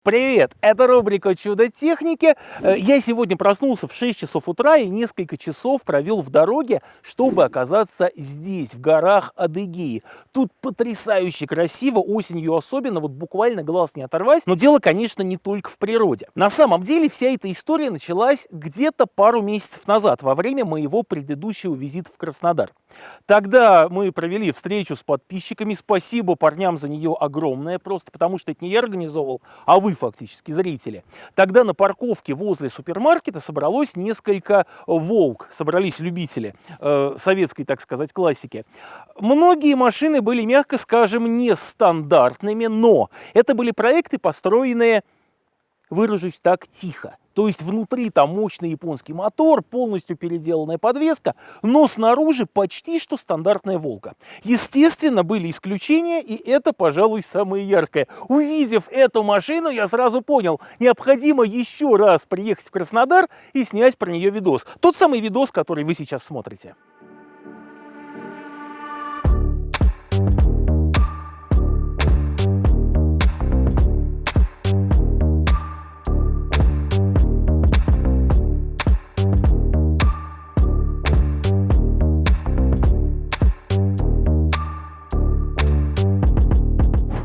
Привет! Это рубрика «Чудо техники». Я сегодня проснулся в 6 часов утра и несколько часов провел в дороге, чтобы оказаться здесь, в горах Адыгеи. Тут потрясающе красиво, осенью особенно, вот буквально глаз не оторвать. Но дело, конечно, не только в природе. На самом деле вся эта история началась где-то пару месяцев назад, во время моего предыдущего визита в Краснодар. Тогда мы провели встречу с подписчиками. Спасибо парням за нее огромное, просто потому что это не я организовал, а вы фактически зрители. Тогда на парковке возле супермаркета собралось несколько «Волг», собрались любители советской, так сказать, классики. Многие машины были, мягко скажем, нестандартными, но это были проекты, построенные, выражусь так, тихо. То есть внутри там мощный японский мотор, полностью переделанная подвеска, но снаружи почти что стандартная «Волга». Естественно, были исключения, и это, пожалуй, самое яркое. Увидев эту машину, я сразу понял, необходимо еще раз приехать в Краснодар и снять про нее видос. Тот самый видос, который вы сейчас смотрите.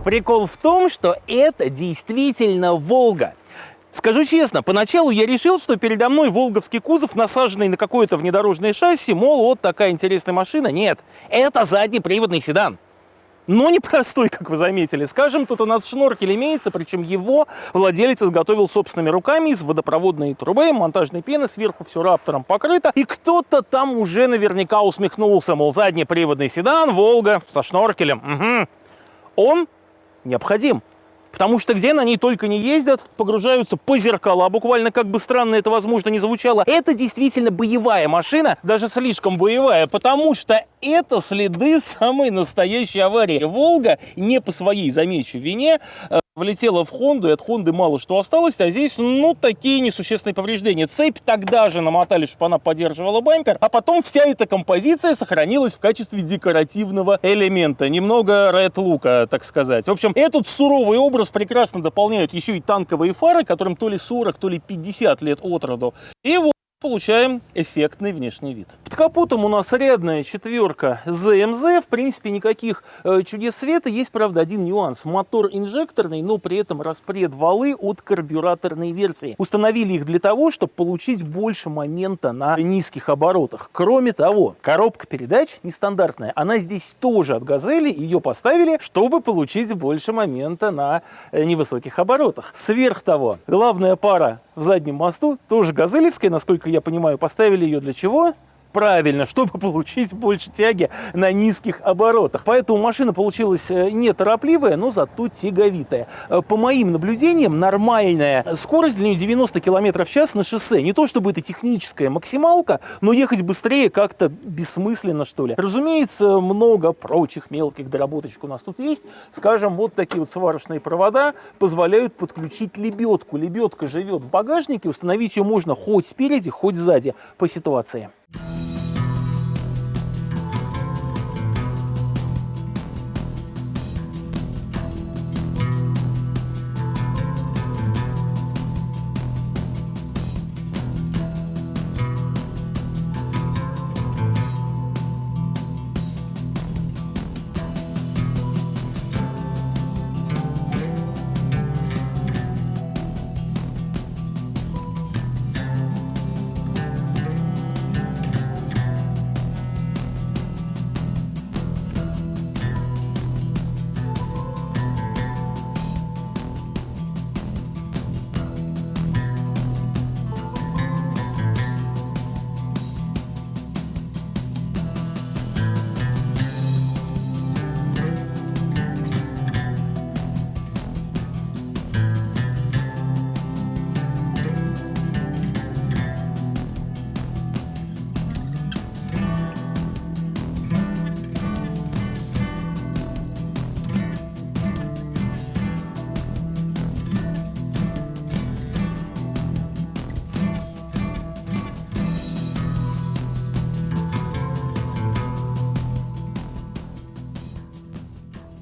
Прикол в том, что это действительно «Волга». Скажу честно, поначалу я решил, что передо мной волговский кузов, насаженный на какое-то внедорожное шасси, мол, вот такая интересная машина. Нет, это заднеприводный седан. Но непростой, как вы заметили. Скажем, тут у нас шноркель имеется, причем его владелец изготовил собственными руками из водопроводной трубы, монтажной пены, сверху все раптором покрыто. И кто-то там уже наверняка усмехнулся, мол, заднеприводный седан, «Волга» со шноркелем. Угу. Он необходим. Потому что где на ней только не ездят, погружаются по зеркала. Буквально, как бы странно это, возможно, не звучало. Это действительно боевая машина, даже слишком боевая, потому что это следы самой настоящей аварии. «Волга» не по своей, замечу, вине влетела в «Хонду», и от «Хонды» мало что осталось, а здесь, такие несущественные повреждения. Цепь тогда же намотали, чтобы она поддерживала бампер, а потом вся эта композиция сохранилась в качестве декоративного элемента. Немного ред-лука, так сказать. В общем, этот суровый образ прекрасно дополняют еще и танковые фары, которым то ли 40, то ли 50 лет от роду. И вот получаем эффектный внешний вид. Под капотом у нас рядная четверка ЗМЗ. В принципе, никаких чудес света. Есть, правда, один нюанс. Мотор инжекторный, но при этом распред валы от карбюраторной версии. Установили их для того, чтобы получить больше момента на низких оборотах. Кроме того, коробка передач нестандартная. Она здесь тоже от «Газели». Ее поставили, чтобы получить больше момента на невысоких оборотах. Сверх того, главная пара в заднем мосту тоже газелевская, насколько я понимаю. Поставили ее для чего? Правильно, чтобы получить больше тяги на низких оборотах. Поэтому машина получилась неторопливая, но зато тяговитая. По моим наблюдениям, нормальная скорость для нее 90 км в час на шоссе. Не то чтобы это техническая максималка, но ехать быстрее как-то бессмысленно, что ли. Разумеется, много прочих мелких доработочек у нас тут есть. Скажем, вот такие вот сварочные провода позволяют подключить лебедку. Лебедка живет в багажнике, установить ее можно хоть спереди, хоть сзади, по ситуации.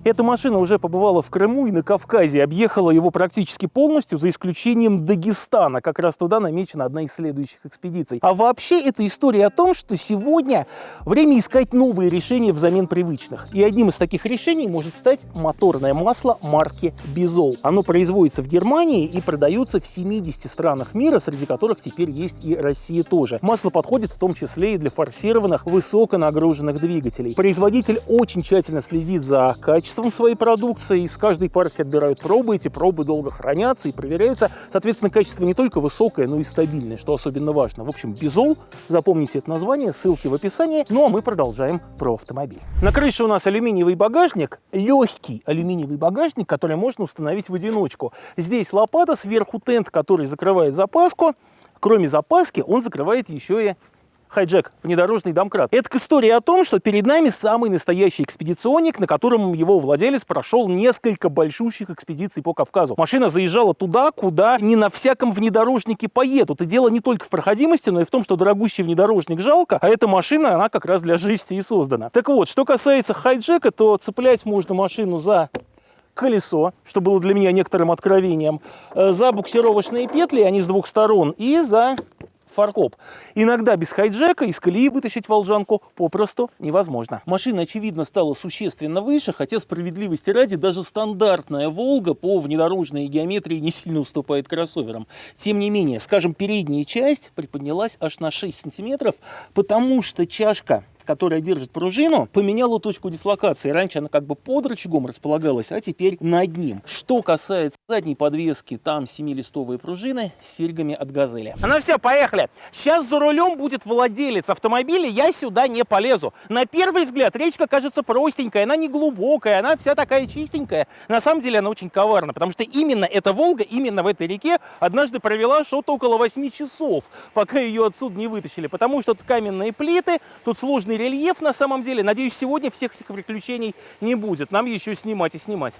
Эта машина уже побывала в Крыму и на Кавказе, объехала его практически полностью, за исключением Дагестана. Как раз туда намечена одна из следующих экспедиций. А вообще это история о том, что сегодня время искать новые решения взамен привычных. И одним из таких решений может стать моторное масло марки Бизол. Оно производится в Германии и продается в 70 странах мира, среди которых теперь есть и Россия тоже. Масло подходит в том числе и для форсированных высоконагруженных двигателей. Производитель очень тщательно следит за качеством своей продукции, из каждой партии отбирают пробы, эти пробы долго хранятся и проверяются. Соответственно, качество не только высокое, но и стабильное, что особенно важно. В общем, Бизол, запомните это название, ссылки в описании. Ну а мы продолжаем про автомобиль. На крыше у нас алюминиевый багажник, легкий алюминиевый багажник, который можно установить в одиночку. Здесь лопата, сверху тент, который закрывает запаску. Кроме запаски, он закрывает еще и хайджек, внедорожный домкрат. Это история о том, что перед нами самый настоящий экспедиционник, на котором его владелец прошел несколько большущих экспедиций по Кавказу. Машина заезжала туда, куда не на всяком внедорожнике поедут. И дело не только в проходимости, но и в том, что дорогущий внедорожник жалко, а эта машина, она как раз для жизни и создана. Так вот, что касается хайджека, то цеплять можно машину за колесо, что было для меня некоторым откровением, за буксировочные петли, они с двух сторон, и за фаркоп. Иногда без хайджека из колеи вытащить волжанку попросту невозможно. Машина, очевидно, стала существенно выше, хотя справедливости ради даже стандартная «Волга» по внедорожной геометрии не сильно уступает кроссоверам. Тем не менее, скажем, передняя часть приподнялась аж на 6 сантиметров, потому что чашка, которая держит пружину, поменяла точку дислокации. Раньше она как бы под рычагом располагалась, а теперь над ним. Что касается задней подвески, там 7-листовые пружины с серьгами от «Газели». Ну все, поехали. Сейчас за рулем будет владелец автомобиля, я сюда не полезу. На первый взгляд речка кажется простенькая, она не глубокая, она вся такая чистенькая. На самом деле она очень коварна, потому что именно эта «Волга», именно в этой реке однажды провела что-то около 8 часов, пока ее отсюда не вытащили. Потому что тут каменные плиты, тут сложный рельеф на самом деле. Надеюсь, сегодня всех этих приключений не будет. Нам еще снимать и снимать.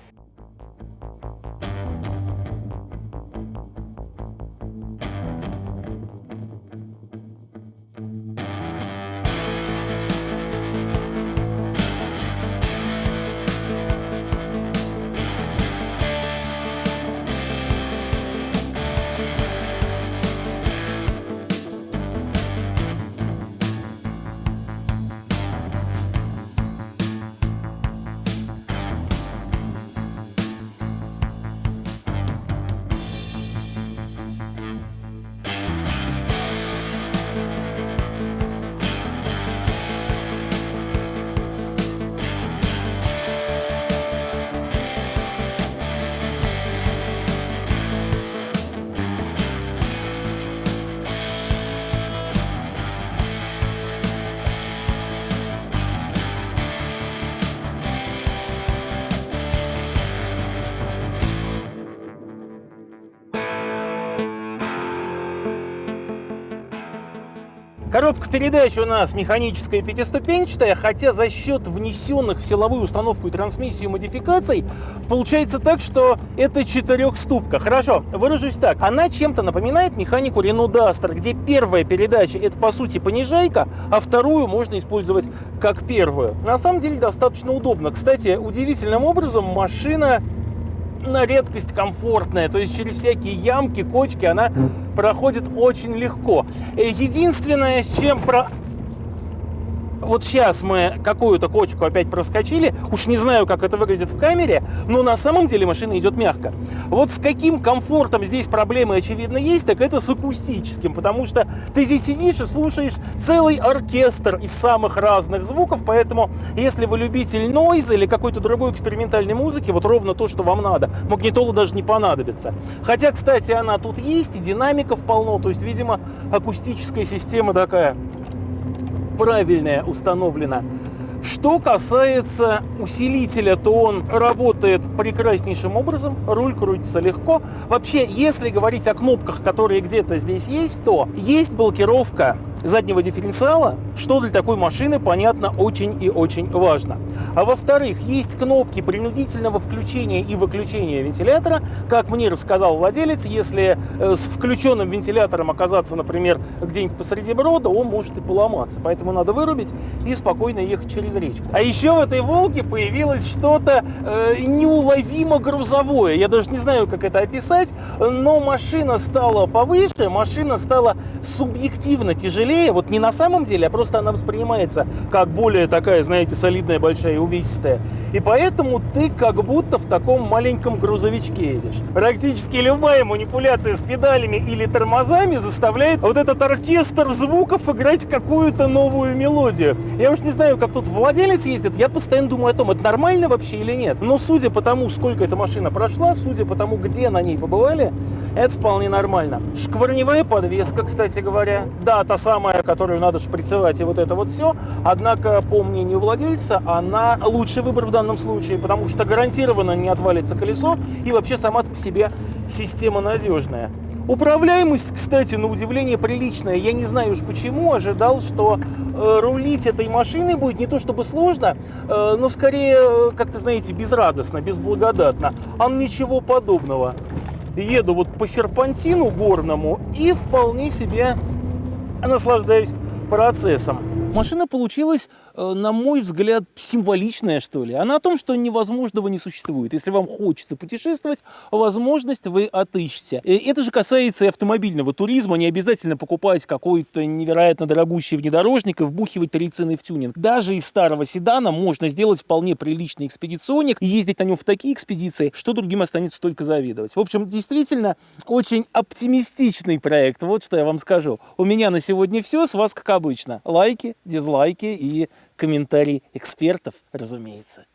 Коробка передач у нас механическая пятиступенчатая, хотя за счет внесенных в силовую установку и трансмиссию модификаций получается так, что это четырехступка. Хорошо, выражусь так. Она чем-то напоминает механику Renault Duster, где первая передача — это по сути понижайка, а вторую можно использовать как первую. На самом деле достаточно удобно. Кстати, удивительным образом машина на редкость комфортная, то есть через всякие ямки, кочки она проходит очень легко. Единственное, с чем вот сейчас мы какую-то кочку опять проскочили, уж не знаю, как это выглядит в камере, но на самом деле машина идет мягко. Вот с каким комфортом здесь проблемы, очевидно, есть, так это с акустическим, потому что ты здесь сидишь и слушаешь целый оркестр из самых разных звуков, поэтому если вы любитель нойза или какой-то другой экспериментальной музыки, вот ровно то, что вам надо, магнитола даже не понадобится. Хотя, кстати, она тут есть, и динамиков полно, то есть, видимо, акустическая система такая правильная установлена. Что касается усилителя, то он работает прекраснейшим образом, руль крутится легко. Вообще, если говорить о кнопках, которые где-то здесь есть, то есть блокировка заднего дифференциала, что для такой машины, понятно, очень и очень важно. А во-вторых, есть кнопки принудительного включения и выключения вентилятора. Как мне рассказал владелец, если с включенным вентилятором оказаться, например, где-нибудь посреди брода, он может и поломаться. Поэтому надо вырубить и спокойно ехать через речку. А еще в этой «Волге» появилось что-то неуловимо грузовое. Я даже не знаю, как это описать, но машина стала повыше, машина стала субъективно тяжелее. Вот не на самом деле, а просто она воспринимается как более такая, знаете, солидная, большая и увесистая. И поэтому ты как будто в таком маленьком грузовичке едешь. Практически любая манипуляция с педалями или тормозами заставляет вот этот оркестр звуков играть какую-то новую мелодию. Я уж не знаю, как тут владелец ездит, я постоянно думаю о том, это нормально вообще или нет. Но судя по тому, сколько эта машина прошла, судя по тому, где на ней побывали, это вполне нормально. Шкварневая подвеска, кстати говоря. Да, та самая, которую надо шприцевать, и вот это вот все. Однако, по мнению владельца, она лучший выбор в данном случае, потому что гарантированно не отвалится колесо, и вообще сама по себе система надежная. Управляемость, кстати, на удивление приличная. Я не знаю уж почему, ожидал, что рулить этой машиной будет не то чтобы сложно, но скорее, как-то, знаете, безрадостно, безблагодатно. А ничего подобного. Еду вот по серпантину горному и вполне себе наслаждаюсь процессом. Машина получилась, на мой взгляд, символичная, что ли. Она о том, что невозможного не существует. Если вам хочется путешествовать, возможность вы отыщете. Это же касается и автомобильного туризма. Не обязательно покупать какой-то невероятно дорогущий внедорожник и вбухивать 3 цены в тюнинг. Даже из старого седана можно сделать вполне приличный экспедиционник и ездить на нем в такие экспедиции, что другим останется только завидовать. В общем, действительно, очень оптимистичный проект. Вот что я вам скажу. У меня на сегодня все. С вас, как обычно, лайки, дизлайки и комментарии экспертов, разумеется.